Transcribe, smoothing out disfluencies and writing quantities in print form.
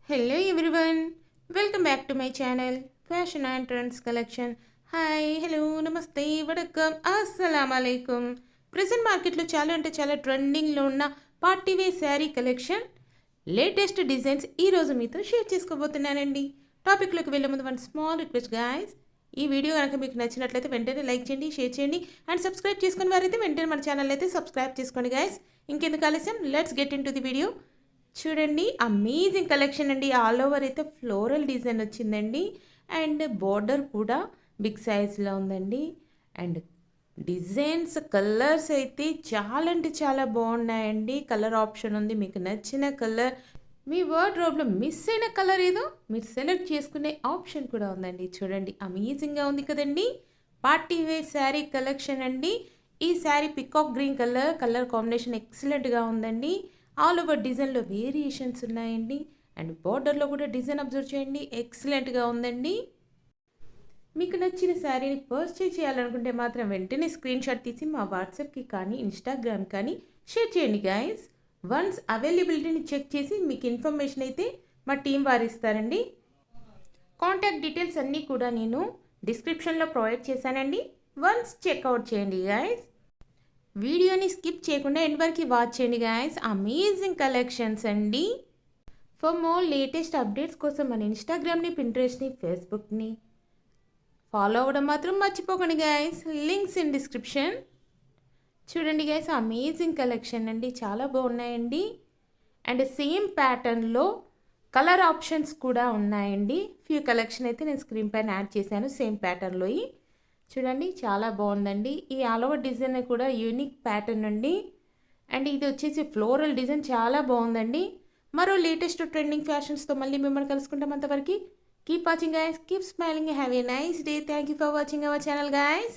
Hello everyone, welcome back to my channel Fashion and Trends Collection. Hi hello నమస్తే వడకం అస్సలం అలైకుం. Present మార్కెట్లో చాలా అంటే చాలా ట్రెండింగ్లో ఉన్న party wear sari collection latest designs ఈరోజు మీతో షేర్ చేసుకోబోతున్నానండి. టాపిక్లోకి వెళ్ళే ముందు వన్ స్మాల్ రిక్వెస్ట్ గాయస్, ఈ వీడియో కనుక మీకు నచ్చినట్లయితే వెంటనే లైక్ చేయండి, షేర్ చేయండి అండ్ సబ్స్క్రైబ్ చేసుకుని వారైతే వెంటనే మన ఛానల్ అయితే సబ్స్క్రైబ్ చేసుకోండి గాయస్. ఇంకెందుకు ఆలస్యం, let's get in to the video. చూడండి, అమేజింగ్ కలెక్షన్ అండి. ఆల్ ఓవర్ అయితే ఫ్లోరల్ డిజైన్ వచ్చిందండి అండ్ బోర్డర్ కూడా బిగ్ సైజ్లో ఉందండి. అండ్ డిజైన్స్ కలర్స్ అయితే చాలా అంటే చాలా బాగున్నాయండి. కలర్ ఆప్షన్ ఉంది, మీకు నచ్చిన కలర్, మీ వార్డ్రోబ్లో మిస్ అయిన కలర్ ఏదో మీరు సెలెక్ట్ చేసుకునే ఆప్షన్ కూడా ఉందండి. చూడండి, అమేజింగ్గా ఉంది కదండి. పార్టీ వేర్ శారీ కలెక్షన్ అండి. ఈ sari peacock green colour combination ఎక్సలెంట్గా ఉందండి. ఆల్ ఓవర్ డిజైన్లో వేరియేషన్స్ ఉన్నాయండి అండ్ బార్డర్లో కూడా డిజైన్ అబ్జర్వ్ చేయండి, ఎక్సలెంట్గా ఉందండి. మీకు నచ్చిన శారీని పర్చేజ్ చేయాలనుకుంటే మాత్రం వెంటనే స్క్రీన్ షాట్ తీసి మా వాట్సాప్కి కానీ ఇన్స్టాగ్రామ్ కానీ షేర్ చేయండి గాయస్. వన్స్ అవైలబిలిటీని చెక్ చేసి మీకు ఇన్ఫర్మేషన్ అయితే మా టీం వారు ఇస్తారండి. కాంటాక్ట్ డీటెయిల్స్ అన్నీ కూడా నేను డిస్క్రిప్షన్లో ప్రొవైడ్ చేశానండి. వన్స్ చెక్అవుట్ చేయండి గాయస్. వీడియోని స్కిప్ చేయకుండా ఎండ్ వరకు వాచ్ చేయండి గాయస్. అమేజింగ్ కలెక్షన్స్ అండి. ఫర్ మోర్ లేటెస్ట్ అప్డేట్స్ కోసం మన ఇన్స్టాగ్రామ్ని, పింట్రెస్ట్ని, ఫేస్బుక్ని ఫాలో అవ్వడం మాత్రం మర్చిపోకండి గాయస్. Links in description. చూడండి గాయస్, అమేజింగ్ కలెక్షన్ అండి, చాలా బాగున్నాయండి. అండ్ సేమ్ ప్యాటర్న్లో కలర్ ఆప్షన్స్ కూడా ఉన్నాయండి. ఫ్యూ కలెక్షన్ అయితే నేను స్క్రీన్ పైన యాడ్ చేశాను సేమ్ ప్యాటర్న్లో. చూడండి, చాలా బాగుందండి. ఈ ఆల్ ఓవర్ డిజైన్ కూడా యూనిక్ ప్యాటర్న్ అండి. అండ్ ఇది వచ్చేసి ఫ్లోరల్ డిజైన్, చాలా బాగుందండి. మరో లేటెస్ట్ ట్రెండింగ్ ఫ్యాషన్స్తో మళ్ళీ మిమ్మల్ని కలుసుకుంటాం. అంతవరకు keep watching guys, keep smiling, have a nice day. Thank you for watching our channel guys.